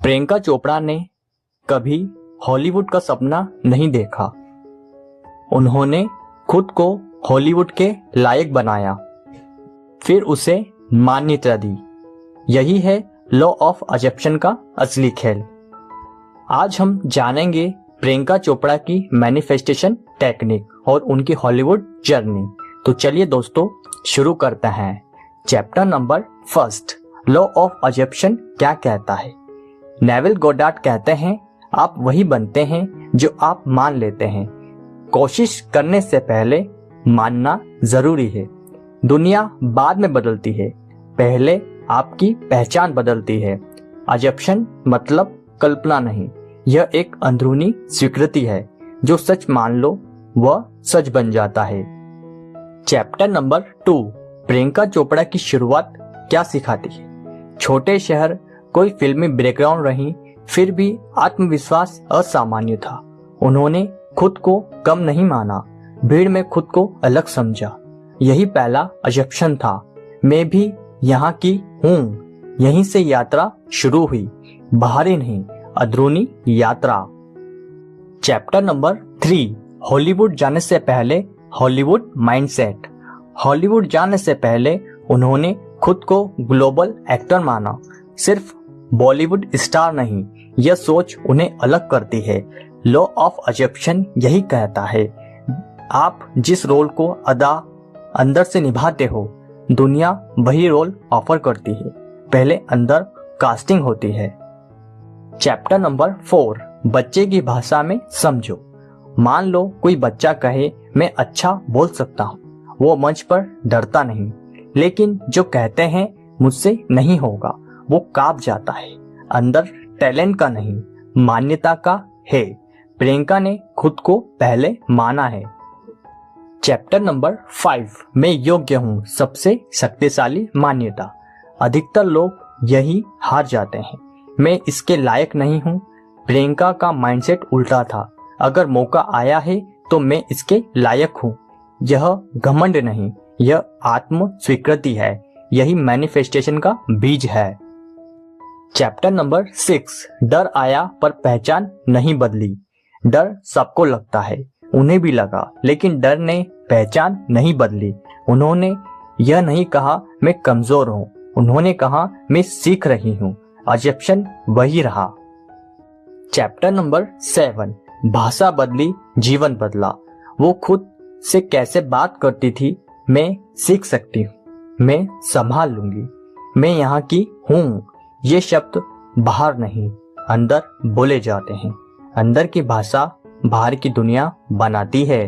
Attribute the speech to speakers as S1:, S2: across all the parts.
S1: प्रियंका चोपड़ा ने कभी हॉलीवुड का सपना नहीं देखा। उन्होंने खुद को हॉलीवुड के लायक बनाया, फिर उसे मान्यता दी। यही है लॉ ऑफ अजम्पशन का असली खेल। आज हम जानेंगे प्रियंका चोपड़ा की मैनिफेस्टेशन टेक्निक और उनकी हॉलीवुड जर्नी। तो चलिए दोस्तों शुरू करते हैं। Chapter number 1, law of assumption क्या कहता है। नेविल गोडार्ड कहते हैं, आप वही बनते हैं जो आप मान लेते हैं। कोशिश करने से पहले मानना जरूरी है। दुनिया बाद में बदलती है, पहले आपकी पहचान बदलती है। अजम्पशन मतलब कल्पना नहीं, यह एक अंदरूनी स्वीकृति है। जो सच मान लो वह सच बन जाता है। चैप्टर नंबर 2, प्रियंका चोपड़ा की शुरुआत क्या सिखाती है। छोटे शहर, कोई फिल्मी बैकग्राउंड रही, फिर भी आत्मविश्वास असामान्य था। उन्होंने खुद को कम नहीं माना, भीड़ में खुद को अलग समझा। यही पहला अजम्पशन था, मैं भी यहाँ की हूँ। यहीं से यात्रा शुरू हुई, बाहरी नहीं अंदरूनी यात्रा। चैप्टर नंबर 3, हॉलीवुड जाने से पहले हॉलीवुड माइंडसेट। हॉलीवुड जाने से पहले उन्होंने खुद को ग्लोबल एक्टर माना, सिर्फ बॉलीवुड स्टार नहीं। यह सोच उन्हें अलग करती है। लॉ ऑफ अजम्पशन यही कहता है, आप जिस रोल को अंदर से निभाते हो, दुनिया वही रोल ऑफर करती है। पहले अंदर कास्टिंग होती है। चैप्टर नंबर 4, बच्चे की भाषा में समझो। मान लो कोई बच्चा कहे, मैं अच्छा बोल सकता हूँ। वो मंच पर डरता नहीं, लेकिन जो कहते हैं मुझसे नहीं होगा, वो कांप जाता है। अंदर टैलेंट का नहीं, मान्यता का है। प्रियंका ने खुद को पहले माना है। चैप्टर नंबर 5, मैं योग्य हूँ, सबसे शक्तिशाली मान्यता। अधिकतर लोग यही हार जाते हैं, मैं इसके लायक नहीं हूँ। प्रियंका का माइंडसेट उल्टा था, अगर मौका आया है तो मैं इसके लायक हूँ। यह घमंड नहीं, यह आत्म स्वीकृति है। यही मैनिफेस्टेशन का बीज है। चैप्टर नंबर 6, डर आया पर पहचान नहीं बदली। डर सबको लगता है, उन्हें भी लगा, लेकिन डर ने पहचान नहीं बदली। उन्होंने यह नहीं कहा मैं कमजोर हूँ, उन्होंने कहा मैं सीख रही हूँ। अजम्पशन वही रहा। चैप्टर नंबर 7, भाषा बदली, जीवन बदला। वो खुद से कैसे बात करती थी, मैं सीख सकती हूँ, मैं संभाल लूंगी, मैं यहाँ की हूँ। ये शब्द बाहर नहीं अंदर बोले जाते हैं। अंदर की भाषा बाहर की दुनिया बनाती है।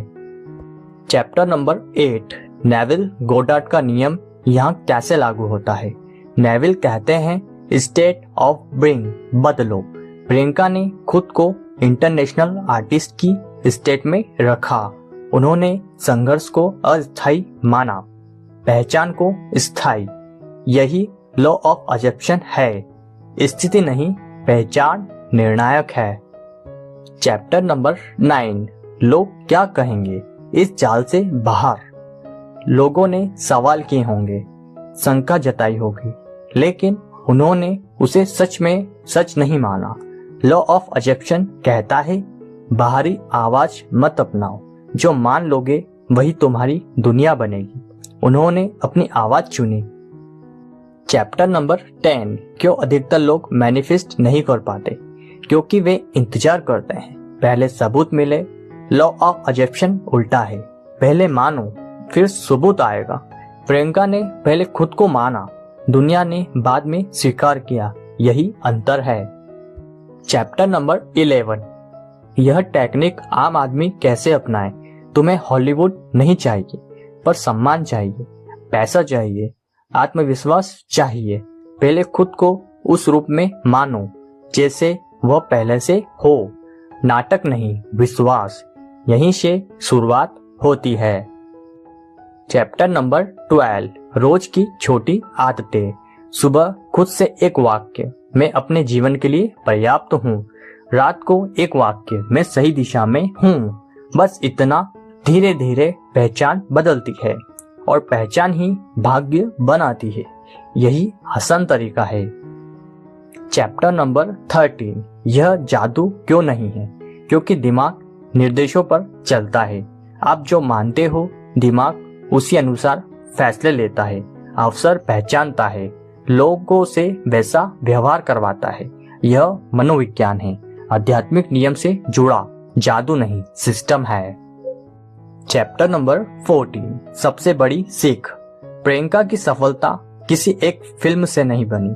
S1: चैप्टर नंबर 8, नेविल गोडार्ड का नियम यहाँ कैसे लागू होता है। नेविल कहते हैं, स्टेट ऑफ बीइंग बदलो। प्रियंका ने खुद को इंटरनेशनल आर्टिस्ट की स्टेट में रखा। उन्होंने संघर्ष को अस्थायी माना, पहचान को स्थायी। यही लॉ ऑफ अजम्पशन है। स्थिति नहीं, पहचान निर्णायक है। चैप्टर नंबर 9, लोग क्या कहेंगे। इस जाल से बाहर लोगों ने सवाल किए होंगे, शंका जताई होगी, लेकिन उन्होंने उसे सच में सच नहीं माना। लॉ ऑफ अजम्पशन कहता है, बाहरी आवाज मत अपनाओ, जो मान लोगे वही तुम्हारी दुनिया बनेगी। उन्होंने अपनी आवाज चुनी। चैप्टर नंबर 10, क्यों अधिकतर लोग मैनिफेस्ट नहीं कर पाते। क्योंकि वे इंतजार करते हैं पहले सबूत मिले। लॉ ऑफ अजम्पशन उल्टा है, पहले मानो फिर सबूत आएगा। प्रियंका ने पहले खुद को माना, दुनिया ने बाद में स्वीकार किया। यही अंतर है। चैप्टर नंबर 11, यह टेक्निक आम आदमी कैसे अपनाए। तुम्हें हॉलीवुड नहीं चाहिए, पर सम्मान चाहिए, पैसा चाहिए, आत्मविश्वास चाहिए। पहले खुद को उस रूप में मानो जैसे वह पहले से हो। नाटक नहीं, विश्वास। यहीं से शुरुआत होती है। चैप्टर नंबर 12, रोज की छोटी आदतें। सुबह खुद से एक वाक्य, मैं अपने जीवन के लिए पर्याप्त हूँ। रात को एक वाक्य, मैं सही दिशा में हूँ। बस इतना। धीरे धीरे पहचान बदलती है और पहचान ही भाग्य बनाती है। यही आसान तरीका है। चैप्टर नंबर 13, यह जादू क्यों नहीं है? क्योंकि दिमाग निर्देशों पर चलता है। आप जो मानते हो दिमाग उसी अनुसार फैसले लेता है, अवसर पहचानता है, लोगों से वैसा व्यवहार करवाता है। यह मनोविज्ञान है, आध्यात्मिक नियम से जुड़ा जादू नहीं, सिस्टम है। चैप्टर नंबर 14, सबसे बड़ी सीख। प्रियंका की सफलता किसी एक फिल्म से नहीं बनी,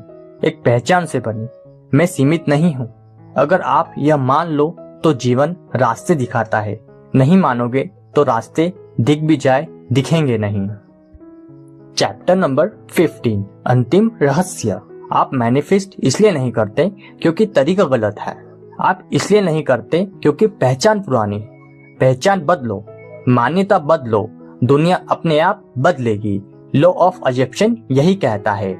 S1: एक पहचान से बनी। मैं सीमित नहीं हूँ। अगर आप यह मान लो तो जीवन रास्ते दिखाता है, नहीं मानोगे तो रास्ते दिख भी जाए दिखेंगे नहीं। चैप्टर नंबर 15, अंतिम रहस्य। आप मैनिफेस्ट इसलिए नहीं करते क्योंकि तरीका गलत है, आप इसलिए नहीं करते क्योंकि पहचान पुरानी। पहचान बदलो, मान्यता बदलो, दुनिया अपने आप बदलेगी। लॉ ऑफ अजम्पशन यही कहता है।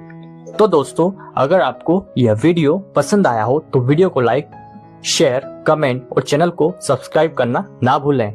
S1: तो दोस्तों, अगर आपको यह वीडियो पसंद आया हो तो वीडियो को लाइक, शेयर, कमेंट और चैनल को सब्सक्राइब करना ना भूलें।